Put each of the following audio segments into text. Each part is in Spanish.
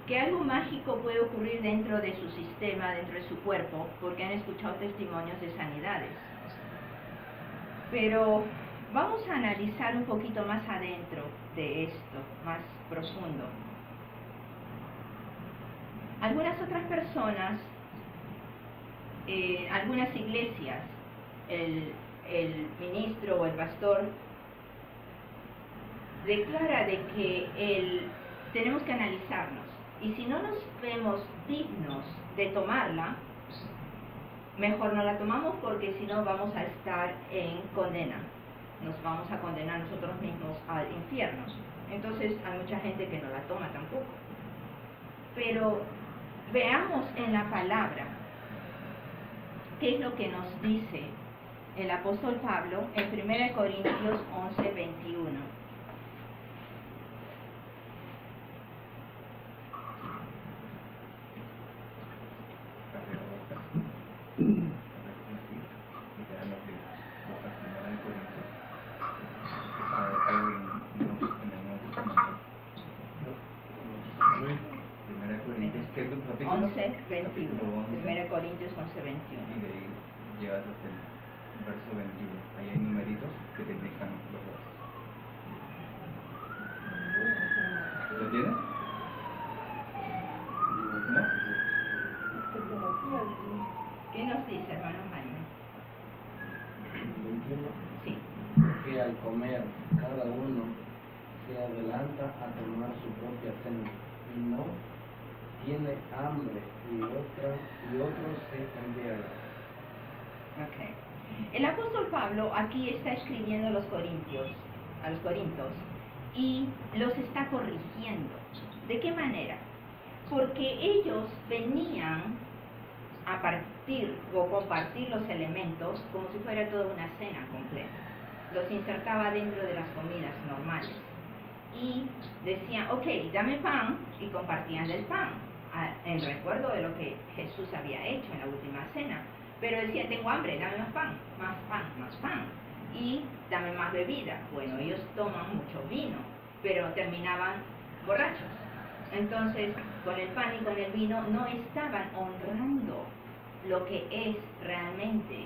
que algo mágico puede ocurrir dentro de su sistema, dentro de su cuerpo, porque han escuchado testimonios de sanidades. Pero vamos a analizar un poquito más adentro de esto, más profundo. Algunas otras personas, algunas iglesias, el ministro o el pastor declara de que tenemos que analizarnos, y si no nos vemos dignos de tomarla, mejor no la tomamos, porque si no vamos a estar en condena, nos vamos a condenar nosotros mismos al infierno. Entonces hay mucha gente que no la toma tampoco. Pero veamos en la palabra qué es lo que nos dice el apóstol Pablo en 1 Corintios 11:21. Primera Corintios 11:21. Y de ahí llegas hasta el verso 21. Ahí hay numeritos que te indican los versos. ¿Lo tienes? ¿No? ¿Qué nos dice, hermano Jaime? 21. Sí. Que al comer cada uno se adelanta a tomar su propia cena y no tiene hambre y otros se embriagan. Okay. El apóstol Pablo aquí está escribiendo a los Corintios, y los está corrigiendo. ¿De qué manera? Porque ellos venían a partir o compartir los elementos como si fuera toda una cena completa. Los insertaba dentro de las comidas normales y decían, ok, dame pan, y compartían el pan en recuerdo de lo que Jesús había hecho en la última cena. Pero decía, tengo hambre, dame más pan, más pan, y dame más bebida. Bueno, ellos toman mucho vino, pero terminaban borrachos. Entonces, con el pan y con el vino no estaban honrando lo que es realmente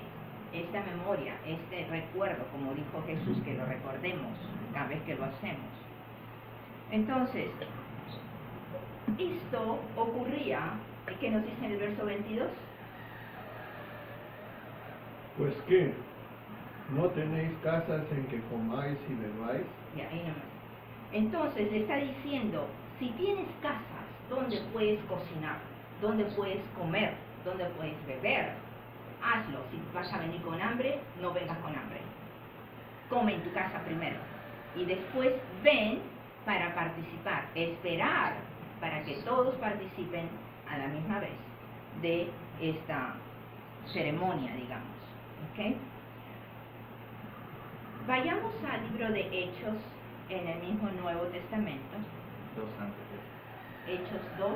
esta memoria, este recuerdo, como dijo Jesús, que lo recordemos cada vez que lo hacemos. Entonces, esto ocurría, ¿qué nos dice en el verso 22? Pues qué, ¿no tenéis casas en que comáis y bebáis? Ya, ahí nomás. Entonces le está diciendo, si tienes casas donde puedes cocinar, donde puedes comer, donde puedes beber, hazlo. Si vas a venir con hambre, no vengas con hambre. Come en tu casa primero y después ven para participar, esperar para que todos participen a la misma vez de esta ceremonia, digamos. ¿Okay? Vayamos al libro de Hechos en el mismo Nuevo Testamento. 2 antes de eso. Hechos 2,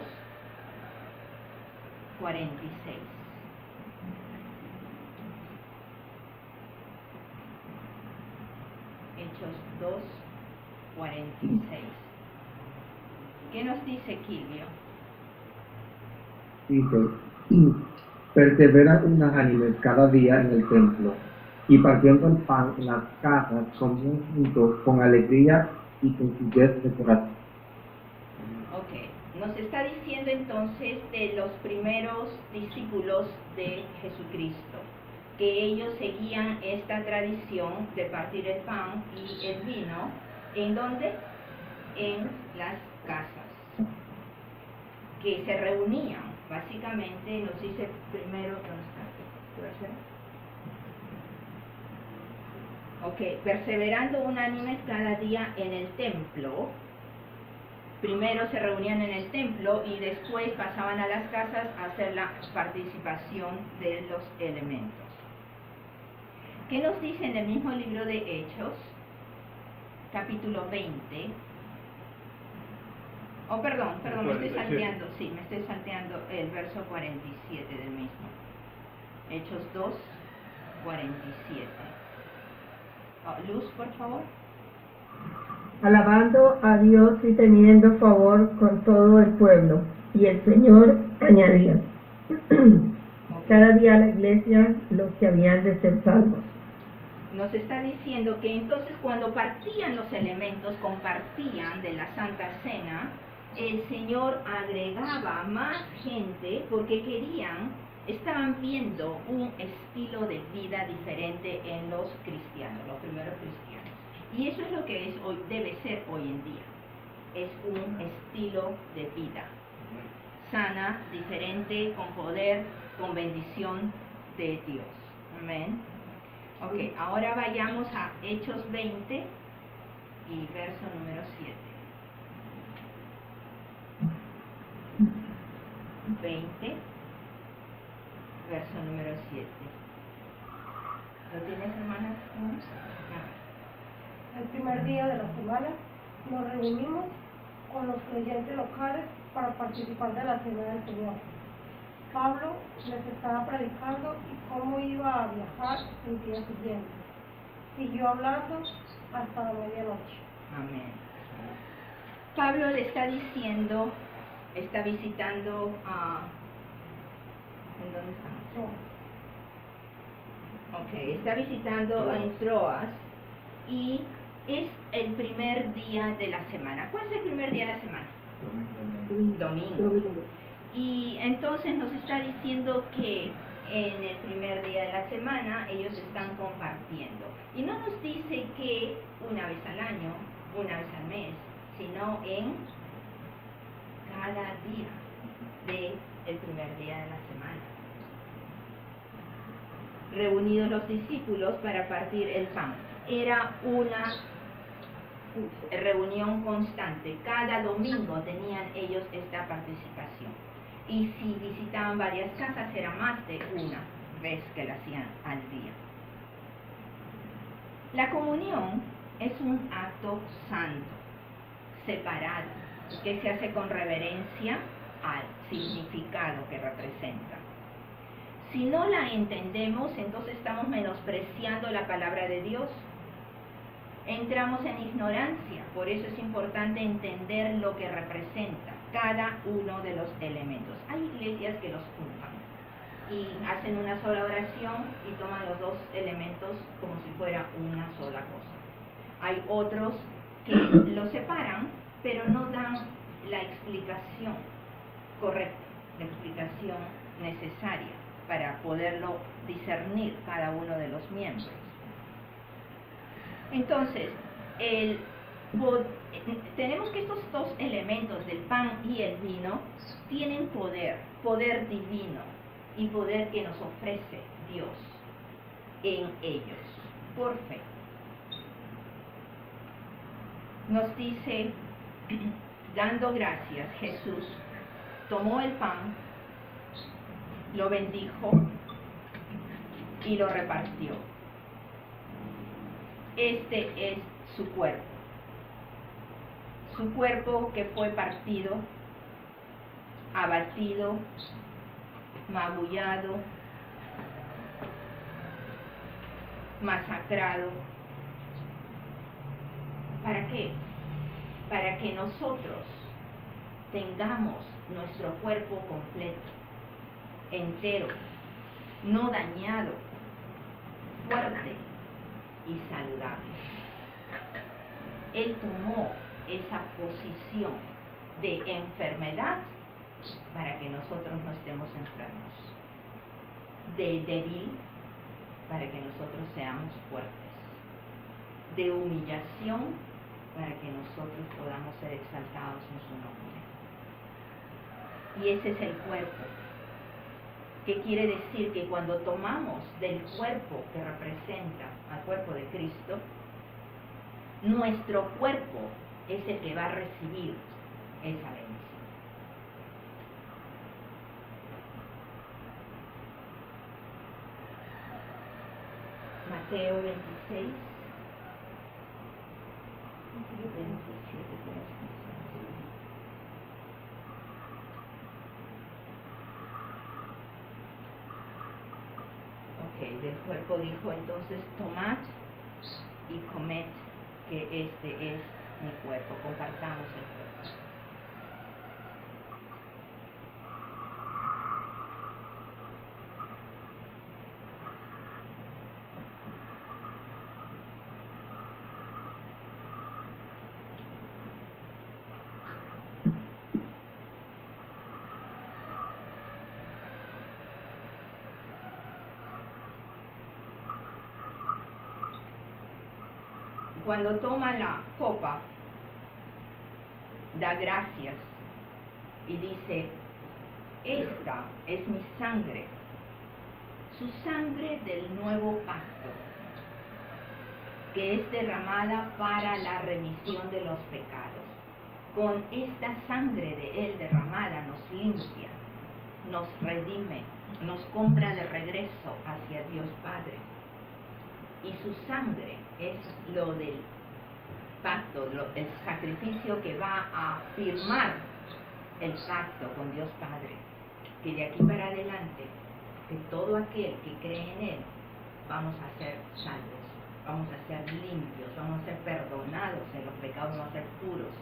46. Hechos 2, 46. ¿Qué nos dice Quilvio? Dice, persevera unánimes cada día en el templo, y partiendo el pan en las casas, comían juntos con alegría y sencillez de corazón. Ok, nos está diciendo entonces de los primeros discípulos de Jesucristo, que ellos seguían esta tradición de partir el pan y el vino, ¿en dónde? En las casas, que se reunían. Básicamente nos dice primero, ¿dónde está? Ok, perseverando unánimes cada día en el templo. Primero se reunían en el templo y después pasaban a las casas a hacer la participación de los elementos. ¿Qué nos dice en el mismo libro de Hechos, capítulo 20? Oh, perdón, me estoy salteando, me estoy salteando el verso 47 del mismo. Hechos 2, 47. Luz, por favor. Alabando a Dios y teniendo favor con todo el pueblo. Y el Señor añadía, cada día a la iglesia los que habían de ser salvos. Nos está diciendo que entonces cuando partían los elementos, compartían de la Santa Cena, el Señor agregaba más gente porque estaban viendo un estilo de vida diferente en los cristianos, los primeros cristianos. Y eso es lo que es hoy, debe ser hoy en día. Es un estilo de vida sana, diferente, con poder, con bendición de Dios. Amén. Ok, ahora vayamos a Hechos 20 y verso número 7. 20, verso número 7. ¿Lo tienes, hermana? El primer día de la semana nos reunimos con los creyentes locales para participar de la cena del Señor. Pablo les estaba predicando y cómo iba a viajar el día siguiente. Siguió hablando hasta la medianoche. Amén. Pablo le está diciendo, está visitando ¿en dónde estamos? Ok, está visitando en Troas y es el primer día de la semana. ¿Cuál es el primer día de la semana? Domingo. Y entonces nos está diciendo que en el primer día de la semana ellos están compartiendo. Y no nos dice que una vez al año, una vez al mes, sino en cada día del primer día de la semana. Reunidos los discípulos para partir el pan. Era una reunión constante. Cada domingo tenían ellos esta participación. Y si visitaban varias casas, era más de una vez que la hacían al día. La comunión es un acto santo, separado, que se hace con reverencia al significado que representa. Si no la entendemos, entonces estamos menospreciando la palabra de Dios. Entramos en ignorancia, por eso es importante entender lo que representa cada uno de los elementos. Hay iglesias que los juntan y hacen una sola oración y toman los dos elementos como si fuera una sola cosa. Hay otros que los separan, pero no dan la explicación correcta, la explicación necesaria para poderlo discernir cada uno de los miembros. Entonces, tenemos que estos dos elementos del pan y el vino tienen poder divino y poder que nos ofrece Dios en ellos, por fe. Nos dice, dando gracias, Jesús tomó el pan, lo bendijo y lo repartió. Este es su cuerpo que fue partido, abatido, magullado, masacrado. ¿Para qué? Para que nosotros tengamos nuestro cuerpo completo, entero, no dañado, fuerte y saludable. Él tomó esa posición de enfermedad para que nosotros no estemos enfermos, de débil para que nosotros seamos fuertes, de humillación para que nosotros podamos ser exaltados en su nombre. Y ese es el cuerpo. ¿Qué quiere decir? Que cuando tomamos del cuerpo que representa al cuerpo de Cristo, nuestro cuerpo es el que va a recibir esa bendición. Mateo 26, 27. Ok, del cuerpo dijo entonces, tomad y comed, que este es mi cuerpo, compartamos el cuerpo. cuando toma la copa, da gracias y dice, esta es mi sangre, su sangre del nuevo pacto, que es derramada para la remisión de los pecados. Con esta sangre de Él derramada nos limpia, nos redime, nos compra de regreso hacia Dios Padre. Y su sangre es lo del pacto, el sacrificio que va a firmar el pacto con Dios Padre. Que de aquí para adelante, que todo aquel que cree en Él, vamos a ser salvos, vamos a ser limpios, vamos a ser perdonados en los pecados, vamos a ser puros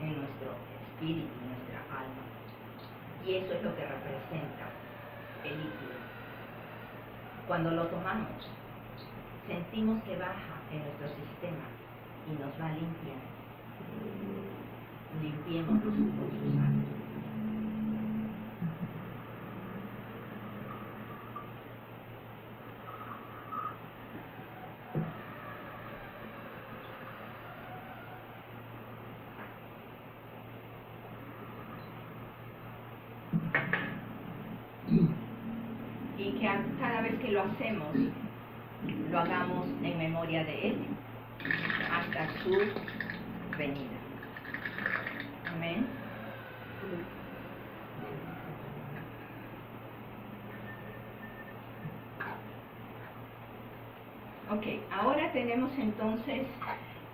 en nuestro espíritu, en nuestra alma. Y eso es lo que representa el líquido. Cuando lo tomamos, sentimos que baja en nuestro sistema y nos va limpiando. Limpiémonos con su sangre. Y que cada vez que lo hacemos, lo hagamos en memoria de Él, hasta su venida. Amén. Ok, ahora tenemos entonces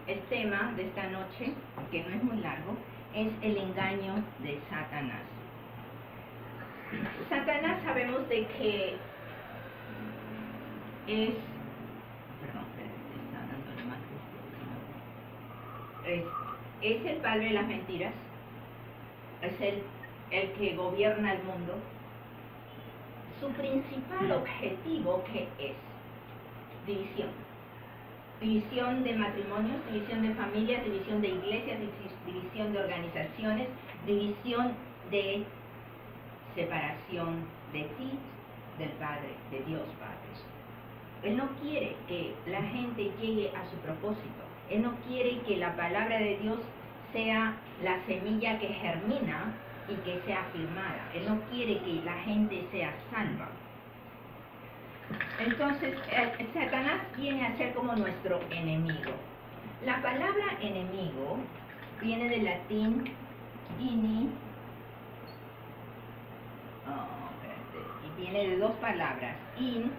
el tema de esta noche, que no es muy largo, es el engaño de Satanás. Satanás sabemos de que es, perdón, está dándole más, es el padre de las mentiras, es el que gobierna el mundo. Su principal objetivo, ¿qué es? División. División de matrimonios, división de familias, división de iglesias, división de organizaciones, división de separación de ti, del Padre, de Dios Padre. Él no quiere que la gente llegue a su propósito. Él no quiere que la palabra de Dios sea la semilla que germina y que sea afirmada. Él no quiere que la gente sea salva. Entonces, Satanás viene a ser como nuestro enemigo. La palabra enemigo viene del latín ini, y viene de dos palabras, in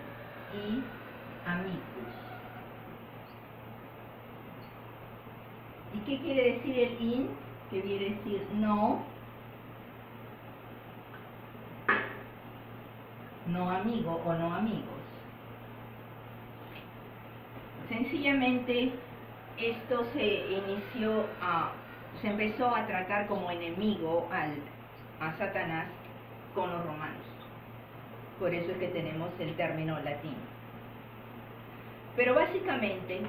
y amicus. ¿Y qué quiere decir el in? Que quiere decir no, no amigo o no amigos. Sencillamente esto se empezó a tratar como enemigo a Satanás con los romanos. Por eso es que tenemos el término latino. Pero básicamente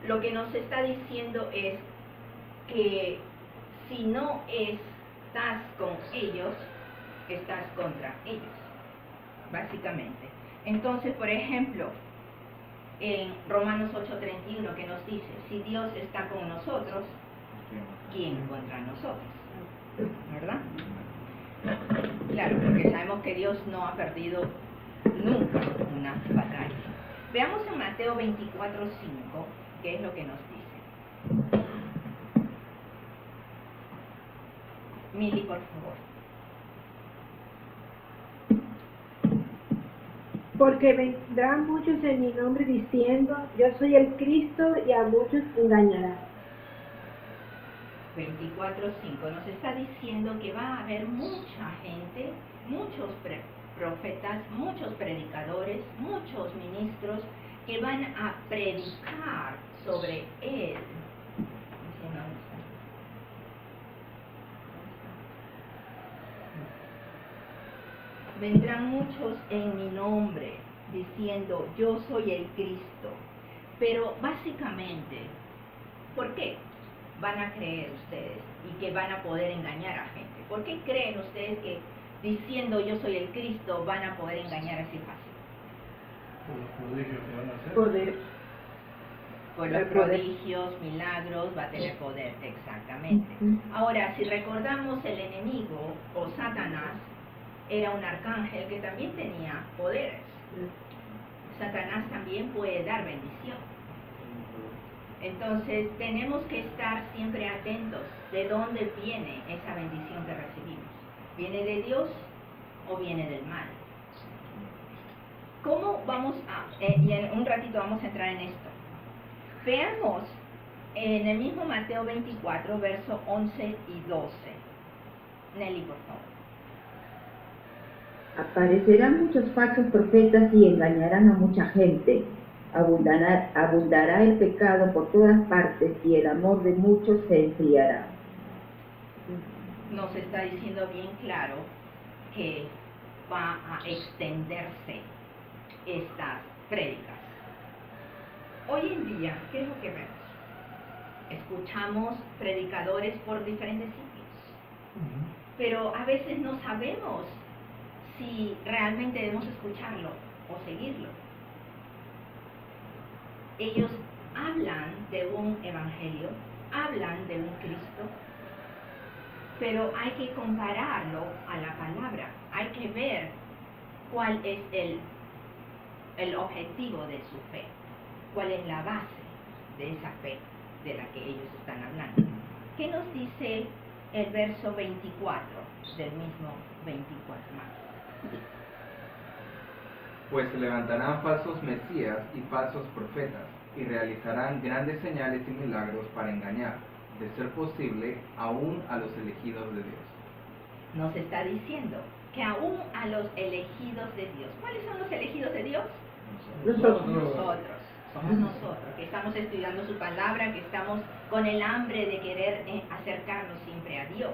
lo que nos está diciendo es que si no estás con ellos, estás contra ellos, básicamente. Entonces, por ejemplo, en Romanos 8:31 que nos dice, si Dios está con nosotros, ¿quién contra nosotros? ¿Verdad? Claro, porque sabemos que Dios no ha perdido nunca una batalla. Veamos en Mateo 24:5 qué es lo que nos dice. Mili, por favor. Porque vendrán muchos en mi nombre diciendo, yo soy el Cristo, y a muchos engañará. 24:5 nos está diciendo que va a haber mucha gente, muchos profetas, muchos predicadores, muchos ministros que van a predicar sobre Él. Vendrán muchos en mi nombre diciendo, yo soy el Cristo. Pero básicamente, ¿por qué van a creer ustedes y que van a poder engañar a gente? ¿Por qué creen ustedes que diciendo yo soy el Cristo van a poder engañar así fácil? Por los prodigios que van a hacer. Poder. Por los prodigios, milagros, va a tener poder, exactamente. Ahora, si recordamos, el enemigo o Satanás era un arcángel que también tenía poderes. Satanás también puede dar bendición. Entonces, tenemos que estar siempre atentos de dónde viene esa bendición que recibimos. ¿Viene de Dios o viene del mal? ¿Cómo vamos y en un ratito vamos a entrar en esto? Veamos en el mismo Mateo 24, verso 11 y 12. Nelly, por favor. Aparecerán muchos falsos profetas y engañarán a mucha gente. Abundará el pecado por todas partes y el amor de muchos se enfriará. Nos está diciendo bien claro que va a extenderse estas prédicas. Hoy en día, ¿qué es lo que vemos? Escuchamos predicadores por diferentes sitios, pero a veces no sabemos si realmente debemos escucharlo o seguirlo. Ellos hablan de un evangelio, hablan de un Cristo, pero hay que compararlo a la palabra. Hay que ver cuál es el objetivo de su fe, cuál es la base de esa fe de la que ellos están hablando. ¿Qué nos dice el verso 24 del mismo 24 más? Pues se levantarán falsos mesías y falsos profetas, y realizarán grandes señales y milagros para engañar, de ser posible, aún a los elegidos de Dios. Nos está diciendo que aún a los elegidos de Dios. ¿Cuáles son los elegidos de Dios? Nosotros. Somos nosotros, que estamos estudiando su palabra, que estamos con el hambre de querer acercarnos siempre a Dios.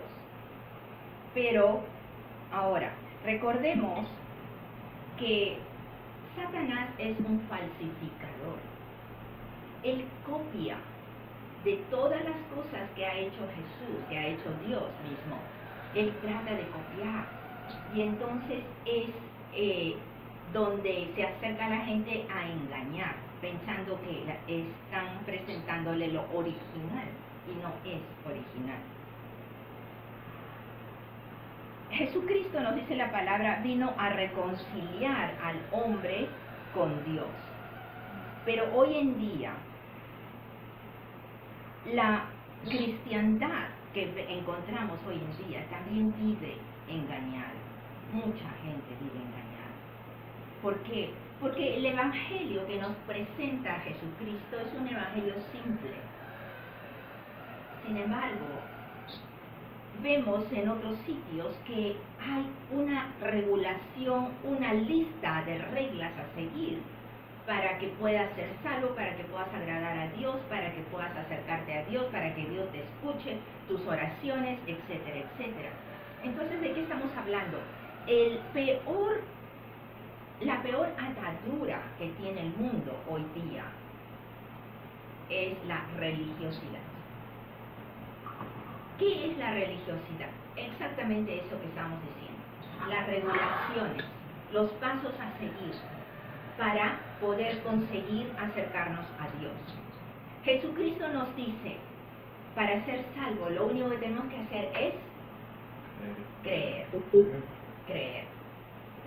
Pero ahora, recordemos que Satanás es un falsificador. Él copia de todas las cosas que ha hecho Jesús, que ha hecho Dios mismo. Él trata de copiar. Y entonces es donde se acerca a la gente a engañar, pensando que están presentándole lo original, y no es original. Jesucristo, nos dice la palabra, vino a reconciliar al hombre con Dios. Pero hoy en día, la cristiandad que encontramos hoy en día también vive engañada. Mucha gente vive engañada. ¿Por qué? Porque el evangelio que nos presenta Jesucristo es un evangelio simple. Sin embargo, vemos en otros sitios que hay una regulación, una lista de reglas a seguir para que puedas ser salvo, para que puedas agradar a Dios, para que puedas acercarte a Dios, para que Dios te escuche tus oraciones, etcétera, etcétera. Entonces, ¿de qué estamos hablando? La peor atadura que tiene el mundo hoy día es la religiosidad. ¿Qué es la religiosidad? Exactamente eso que estamos diciendo. Las regulaciones, los pasos a seguir para poder conseguir acercarnos a Dios. Jesucristo nos dice, para ser salvo, lo único que tenemos que hacer es creer. Creer.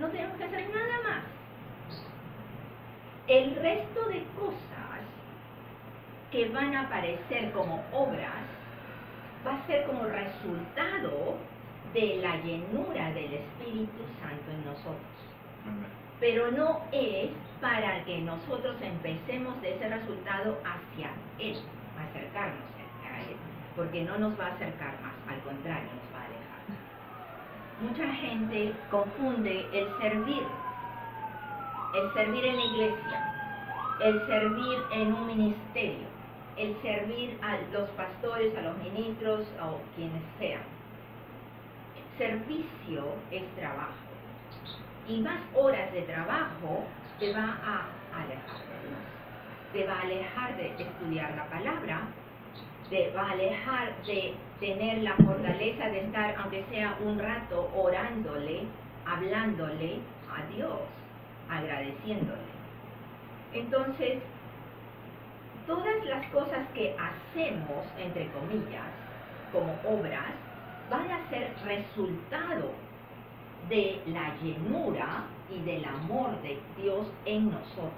No tenemos que hacer nada más. El resto de cosas que van a aparecer como obras va a ser como resultado de la llenura del Espíritu Santo en nosotros. Pero no es para que nosotros empecemos de ese resultado hacia Él, acercarnos a Él, porque no nos va a acercar más, al contrario, nos va a alejar. Mucha gente confunde el servir en la iglesia, el servir en un ministerio, el servir a los pastores, a los ministros o quienes sean. Servicio es trabajo. Y más horas de trabajo te va a alejar de Dios. Te va a alejar de estudiar la palabra, te va a alejar de tener la fortaleza de estar, aunque sea un rato, orándole, hablándole a Dios, agradeciéndole. Entonces, todas las cosas que hacemos, entre comillas, como obras, van a ser resultado de la llenura y del amor de Dios en nosotros.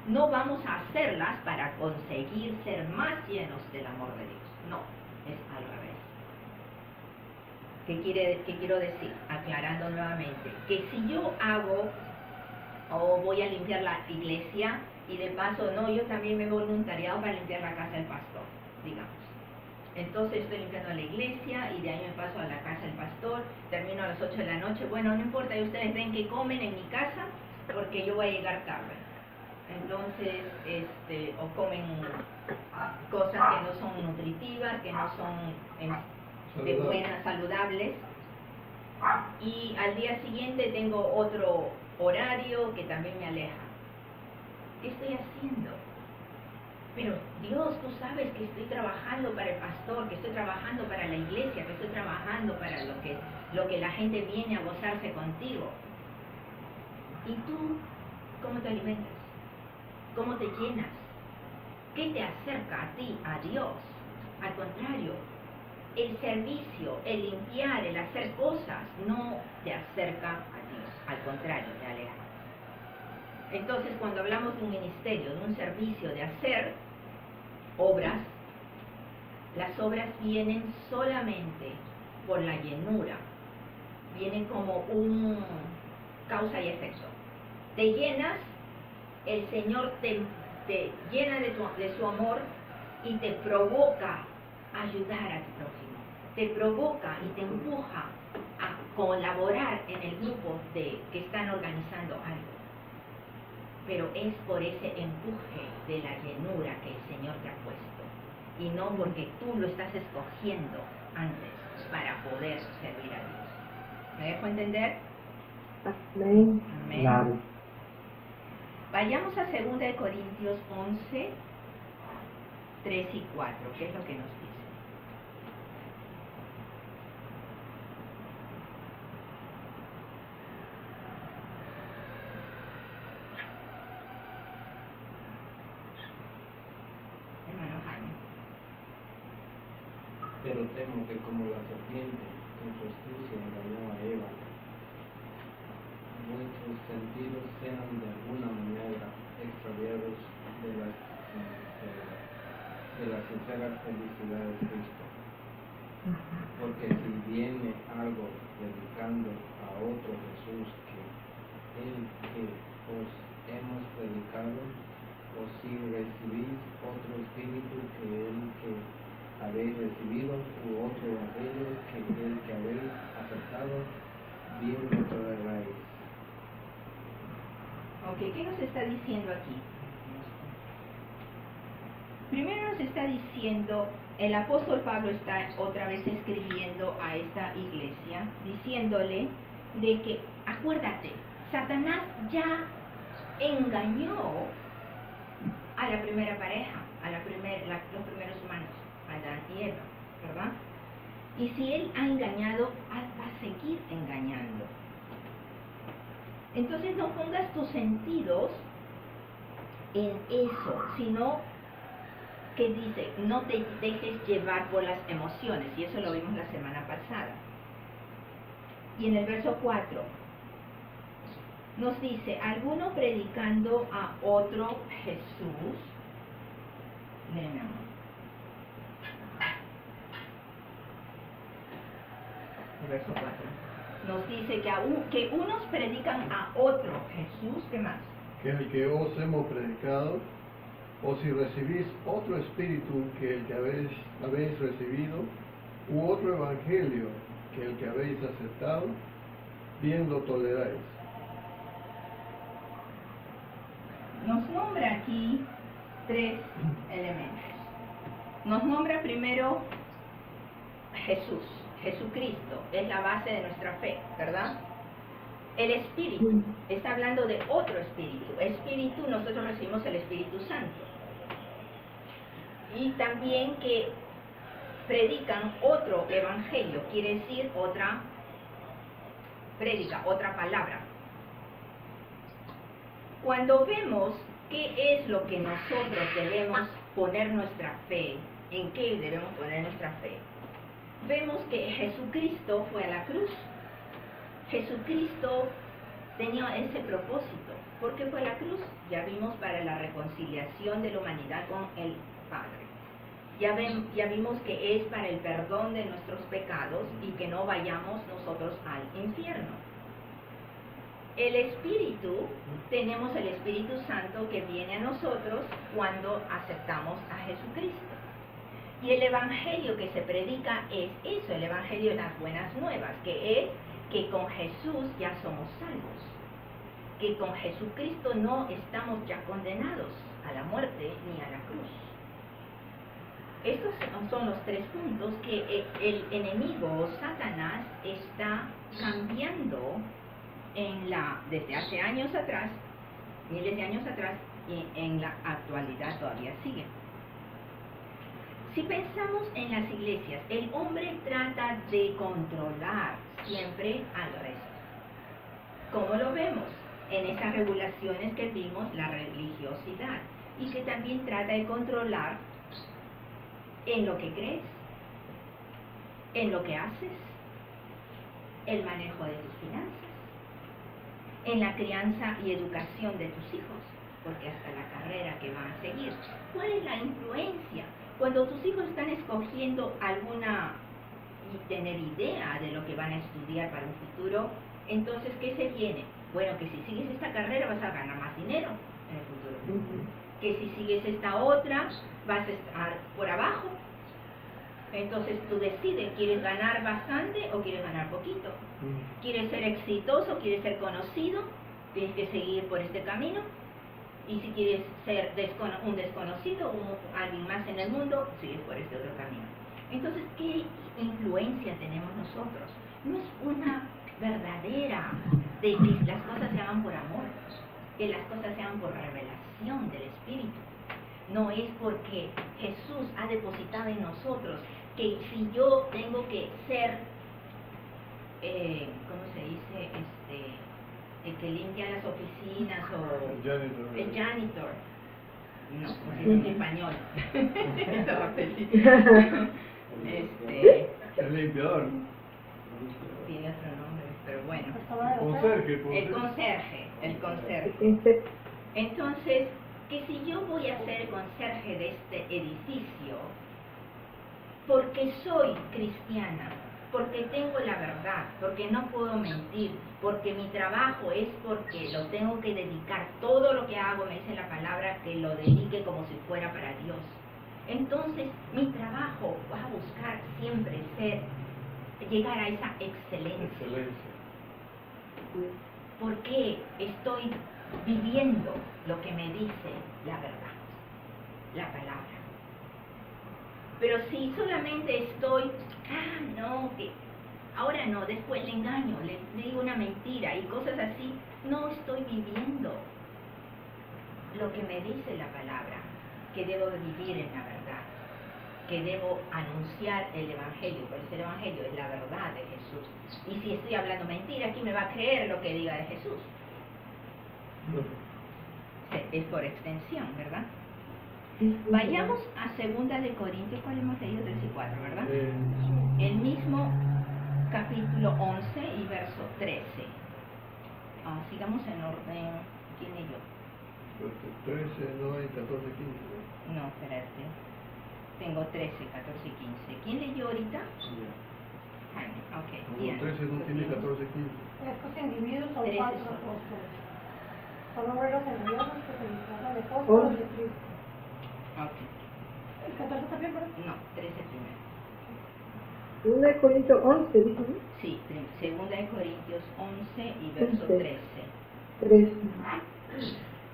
No vamos a hacerlas para conseguir ser más llenos del amor de Dios. No, es al revés. ¿Qué quiero decir? Aclarando nuevamente, que si yo hago o voy a limpiar la iglesia y de paso, no, yo también me he voluntariado para limpiar la casa del pastor, digamos. Entonces estoy limpiando la iglesia y de ahí me paso a la casa del pastor, termino a las 8 de la noche, bueno, no importa, y ustedes ven que comen en mi casa porque yo voy a llegar tarde. Entonces, o comen cosas que no son nutritivas, que no son de buenas, saludables, y al día siguiente tengo otro horario que también me aleja. ¿Qué estoy haciendo? Pero Dios, tú sabes que estoy trabajando para el pastor, que estoy trabajando para la iglesia, que estoy trabajando para lo que la gente viene a gozarse contigo. ¿Y tú cómo te alimentas? ¿Cómo te llenas? ¿Qué te acerca a ti, a Dios? Al contrario, el servicio, el limpiar, el hacer cosas, no te acerca a Dios. Al contrario, te aleja. Entonces, cuando hablamos de un ministerio, de un servicio, de hacer obras, las obras vienen solamente por la llenura. Vienen como un causa y efecto. Te llenas, el Señor te llena de su amor y te provoca a ayudar a tu prójimo. Te provoca y te empuja a colaborar en el grupo que están organizando algo. Pero es por ese empuje de la llenura que el Señor te ha puesto, y no porque tú lo estás escogiendo antes para poder servir a Dios. ¿Me dejo entender? Amén. Amén. Claro. Vayamos a 2 Corintios 11, 3 y 4, ¿qué es lo que nos dice? Hermano Jaime. Pero temo que como la serpiente con su astucia engañó a Eva, nuestros sentidos sean de alguna manera extraviados de la sincera felicidad de Cristo. Porque si viene algo predicando a otro Jesús que el que os hemos predicado, o si recibís otro espíritu que el que habéis recibido, u otro evangelio que el que habéis aceptado, bien lo toleráis. Ok, ¿qué nos está diciendo aquí? Primero nos está diciendo, el apóstol Pablo está otra vez escribiendo a esta iglesia, diciéndole de que, acuérdate, Satanás ya engañó a la primera pareja, los primeros humanos, Adán y Eva, ¿verdad? Y si él ha engañado, va a seguir engañando. Entonces no pongas tus sentidos en eso, sino que dice, no te dejes llevar por las emociones, y eso lo vimos la semana pasada. Y en el verso 4 nos dice, alguno predicando a otro Jesús, léeme, amor. El verso 4 nos dice que unos predican a otro Jesús, ¿qué más? Que el que os hemos predicado, o si recibís otro espíritu que el que habéis recibido, u otro evangelio que el que habéis aceptado, bien lo toleráis. Nos nombra aquí 3 elementos. Nos nombra primero Jesús, Jesucristo, es la base de nuestra fe, ¿verdad? El Espíritu, está hablando de otro Espíritu. Espíritu, nosotros recibimos el Espíritu Santo. Y también que predican otro evangelio, quiere decir otra prédica, otra palabra. Cuando vemos ¿Qué es lo que nosotros debemos poner nuestra fe? ¿En qué debemos poner nuestra fe? Vemos que Jesucristo fue a la cruz. Jesucristo tenía ese propósito. ¿Por qué fue a la cruz? Ya vimos, para la reconciliación de la humanidad con el Padre. Ya vimos que es para el perdón de nuestros pecados y que no vayamos nosotros al infierno. El Espíritu, tenemos el Espíritu Santo que viene a nosotros cuando aceptamos a Jesucristo. Y el Evangelio que se predica es eso, el Evangelio de las buenas nuevas, que es que con Jesús ya somos salvos, que con Jesucristo no estamos ya condenados a la muerte ni a la cruz. Estos son los 3 puntos que el enemigo, Satanás, está cambiando desde hace años atrás, miles de años atrás, y en la actualidad todavía sigue. Si pensamos en las iglesias, el hombre trata de controlar siempre al resto. ¿Cómo lo vemos? En esas regulaciones que vimos, la religiosidad, y que también trata de controlar en lo que crees, en lo que haces, el manejo de tus finanzas, en la crianza y educación de tus hijos, porque hasta la carrera que van a seguir. ¿Cuál es la influencia? Cuando tus hijos están escogiendo alguna y tener idea de lo que van a estudiar para un futuro, entonces, ¿qué se viene? Bueno, que si sigues esta carrera vas a ganar más dinero en el futuro. Que si sigues esta otra, vas a estar por abajo. Entonces tú decides, ¿quieres ganar bastante o quieres ganar poquito? ¿Quieres ser exitoso, quieres ser conocido? Tienes que seguir por este camino. Y si quieres ser un desconocido, alguien más en el mundo, sigues por este otro camino. Entonces, ¿qué influencia tenemos nosotros? No es una verdadera de que las cosas se hagan por amor, que las cosas se hagan por revelación del Espíritu. No es porque Jesús ha depositado en nosotros que si yo tengo que ser, ¿cómo se dice? El que limpia las oficinas o el janitor. No, como se dice en español. El limpiador. Tiene otro nombre, pero bueno. El conserje. Entonces, que si yo voy a ser conserje de este edificio, porque soy cristiana, porque tengo la verdad, porque no puedo mentir, porque mi trabajo es porque lo tengo que dedicar, todo lo que hago, me dice la palabra, que lo dedique como si fuera para Dios. Entonces, mi trabajo va a buscar siempre llegar a esa excelencia. Porque estoy viviendo lo que me dice la verdad, la palabra. Pero si solamente estoy, ahora no, después le engaño, le digo una mentira y cosas así, no estoy viviendo lo que me dice la palabra, que debo vivir en la verdad, que debo anunciar el Evangelio, pues el Evangelio es la verdad de Jesús. Y si estoy hablando mentira, ¿quién me va a creer lo que diga de Jesús? Es por extensión, ¿verdad? Vayamos a 2 de Corintios, ¿cuál hemos leído? 3 y 4, ¿verdad? El mismo capítulo 11 y verso 13. Sigamos en orden. ¿Quién leyó? 13, no hay 14, 15. No, espérate. Tengo 13, 14 y 15. ¿Quién leyó ahorita? Jaime, ok. Bien. 13 no tiene 14, 15. Estos individuos son 13 falsos son. apóstoles. Son obreros enviados que se disfrazan de apóstoles de Cristo. Ok. ¿El 14 también, verdad? No, 13 primero. 1 de Corintios 11, dijo, ¿no? Sí, 2 de Corintios 11 y verso 13. 3.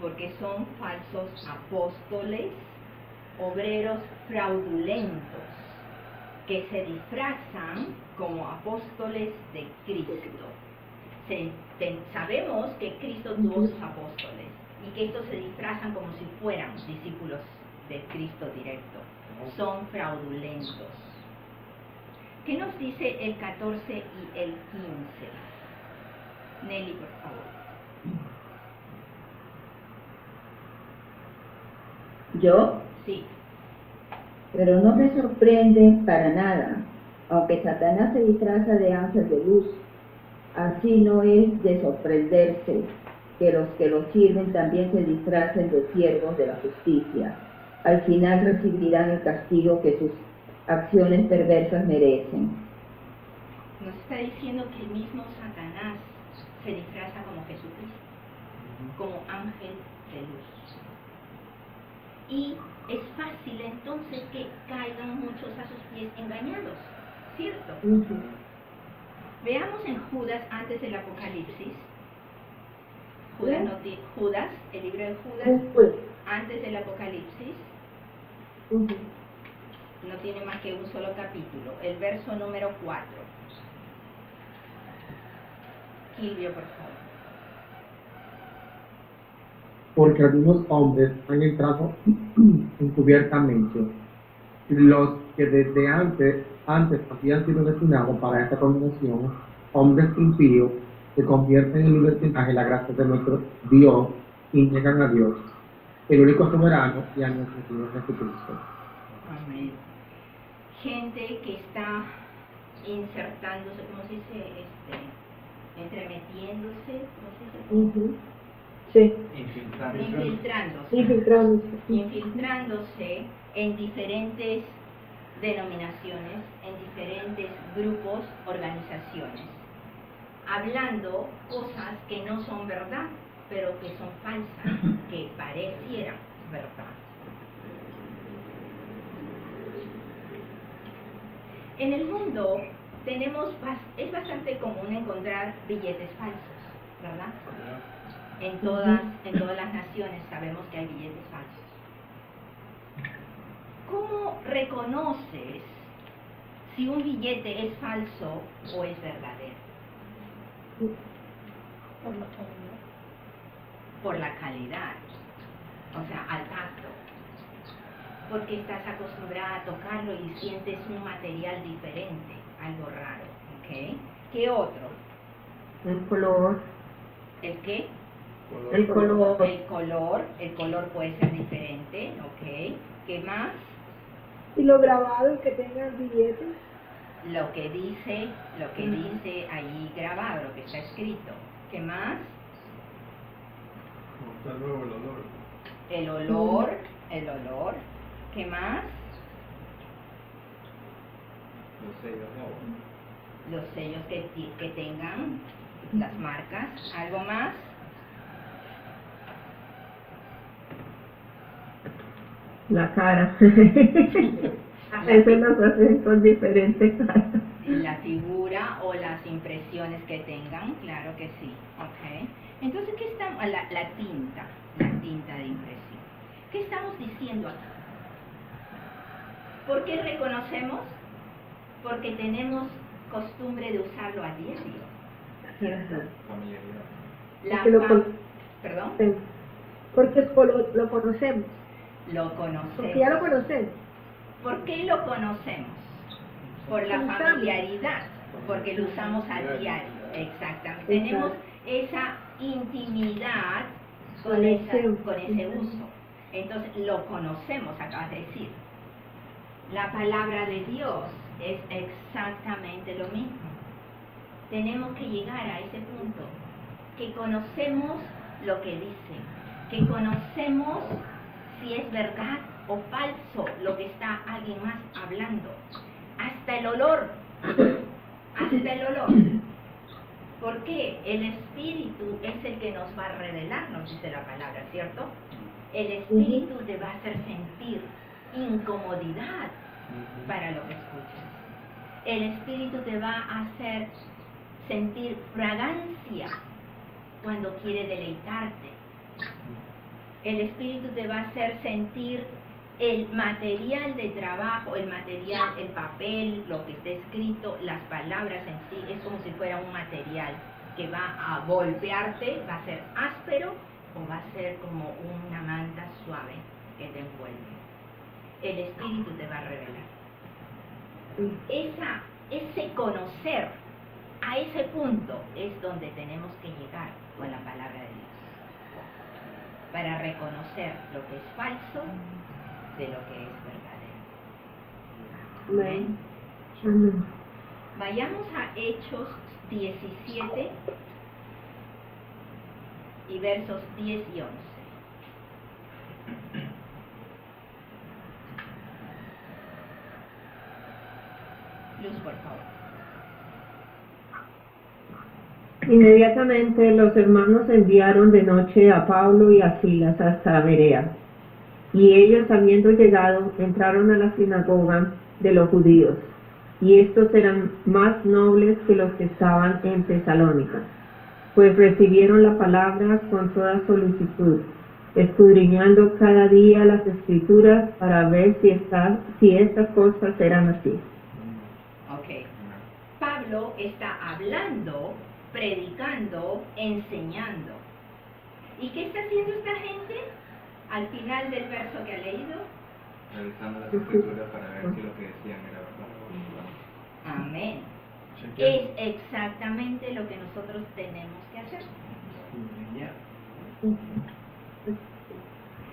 Porque son falsos apóstoles, obreros fraudulentos, que se disfrazan como apóstoles de Cristo. Sabemos que Cristo tuvo sus apóstoles y que estos se disfrazan como si fueran discípulos de Cristo directo. Son fraudulentos. ¿Qué nos dice el 14 y el 15? Nelly, por favor. ¿Yo? Sí. Pero no me sorprende para nada, aunque Satanás se disfraza de ángel de luz. Así no es de sorprenderse que los que lo sirven también se disfracen de siervos de la justicia. Al final recibirán el castigo que sus acciones perversas merecen. Nos está diciendo que el mismo Satanás se disfraza como Jesucristo, como ángel de luz. Y es fácil entonces que caigan muchos a sus pies engañados, ¿cierto? Veamos en Judas antes del Apocalipsis. Judas, el libro de Judas antes del Apocalipsis. No tiene más que un solo capítulo. El verso número 4. Silvio, por favor. Porque algunos hombres han entrado encubiertamente, los que desde antes habían sido destinados para esta condenación, hombres impíos que convierten en libertinaje la gracia de nuestro Dios y niegan a Dios, el único soberano, y a nuestro Señor Jesucristo. Amén. Gente que está insertándose, ¿cómo se dice? Entremetiéndose, ¿cómo se dice? Sí. Infiltrándose en diferentes denominaciones, en diferentes grupos, organizaciones, hablando cosas que no son verdad, pero que son falsas, que parecieran verdad. En el mundo es bastante común encontrar billetes falsos, ¿verdad? En todas las naciones sabemos que hay billetes falsos. ¿Cómo reconoces si un billete es falso o es verdadero? Por la calidad, o sea, al tacto. Porque estás acostumbrada a tocarlo y sientes un material diferente, algo raro, ¿ok? ¿Qué otro? El color. ¿El qué? El color. El color puede ser diferente, ¿ok? ¿Qué más? Y lo grabado que tenga el billete. Lo que dice allí grabado, lo que está escrito. ¿Qué más? Está nuevo el olor. El olor. ¿Qué más? Los sellos que tengan, las marcas. ¿Algo más? La cara. A veces las hacen con diferentes caras. La figura o las impresiones que tengan, claro que sí. Okay. Entonces, ¿qué estamos? La tinta de impresión. ¿Qué estamos diciendo aquí? ¿Por qué reconocemos? Porque tenemos costumbre de usarlo a diario. ¿Perdón? Porque lo conocemos. Lo conocemos. Porque ya lo conocemos. ¿Por qué lo conocemos? Por la familiaridad, porque lo usamos a diario. Exactamente. Tenemos esa intimidad con ese uso. Entonces, lo conocemos, acabas de decir. La palabra de Dios es exactamente lo mismo. Tenemos que llegar a ese punto, que conocemos lo que dice, que conocemos si es verdad o falso lo que está alguien más hablando. Hasta el olor. ¿Por qué? El Espíritu es el que nos va a revelar, nos dice la palabra, ¿cierto? El Espíritu te va a hacer sentir incomodidad para lo que escuchas. El Espíritu te va a hacer sentir fragancia cuando quiere deleitarte. El Espíritu te va a hacer sentir el material de trabajo, el papel, lo que está escrito, las palabras en sí, es como si fuera un material que va a golpearte, va a ser áspero o va a ser como una manta suave que te envuelve. El Espíritu te va a revelar. Ese conocer, a ese punto es donde tenemos que llegar con la palabra de Dios. Para reconocer lo que es falso de lo que es verdadero. Amén. Amén. Vayamos a Hechos 17 y versos 10 y 11. Luz, por favor. Inmediatamente los hermanos enviaron de noche a Pablo y a Silas hasta Berea. Y ellos, habiendo llegado, entraron a la sinagoga de los judíos. Y estos eran más nobles que los que estaban en Tesalónica, pues recibieron la palabra con toda solicitud, escudriñando cada día las escrituras para ver si estas cosas eran así. Ok. Pablo está hablando, predicando, enseñando. ¿Y qué está haciendo esta gente? Al final del verso que ha leído. Revisando las escrituras para ver si lo que decían era verdad. Amén. Chequeando. Es exactamente lo que nosotros tenemos que hacer.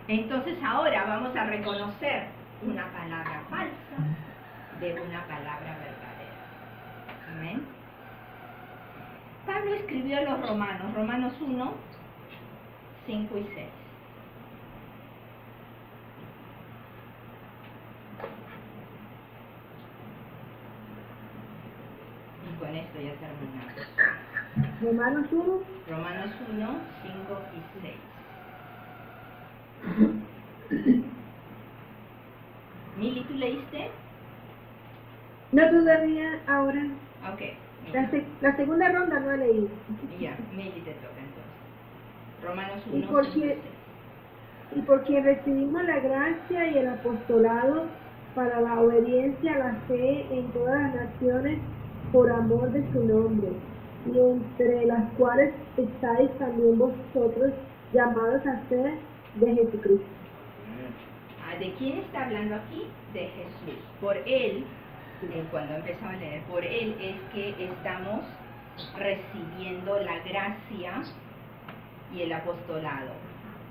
Entonces ahora vamos a reconocer una palabra falsa de una palabra verdadera. Amén. Pablo escribió a los Romanos, Romanos 1, 5 y 6. Y con esto ya terminamos. Romanos 1. Romanos 1, 5 y 6. Mili, ¿tú leíste? No todavía ahora. Ok. La segunda ronda no he leído. Ya, Mili te toca entonces. Romanos Y 1, 5 y 6. porque recibimos la gracia y el apostolado para la obediencia a la fe en todas las naciones por amor de su nombre, y entre las cuales estáis también vosotros llamados a ser de Jesucristo. ¿De quién está hablando aquí? De Jesús. Por Él, cuando empezamos a leer, por Él es que estamos recibiendo la gracia y el apostolado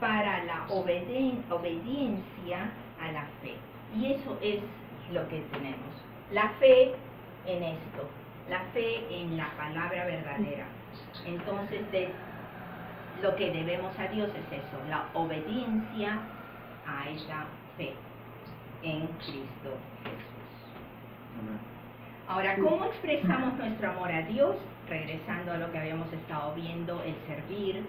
para la obediencia a la fe. Y eso es lo que tenemos. La fe en esto, la fe en la palabra verdadera. Entonces, lo que debemos a Dios es eso, la obediencia a esa fe en Cristo Jesús. Ahora, ¿cómo expresamos nuestro amor a Dios? Regresando a lo que habíamos estado viendo, el servir,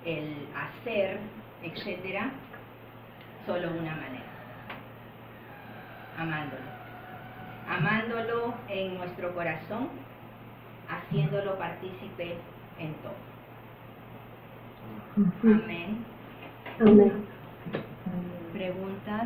el hacer, etcétera, solo una manera: amándolo en nuestro corazón, haciéndolo partícipe en todo. Amén. Amén. Preguntas.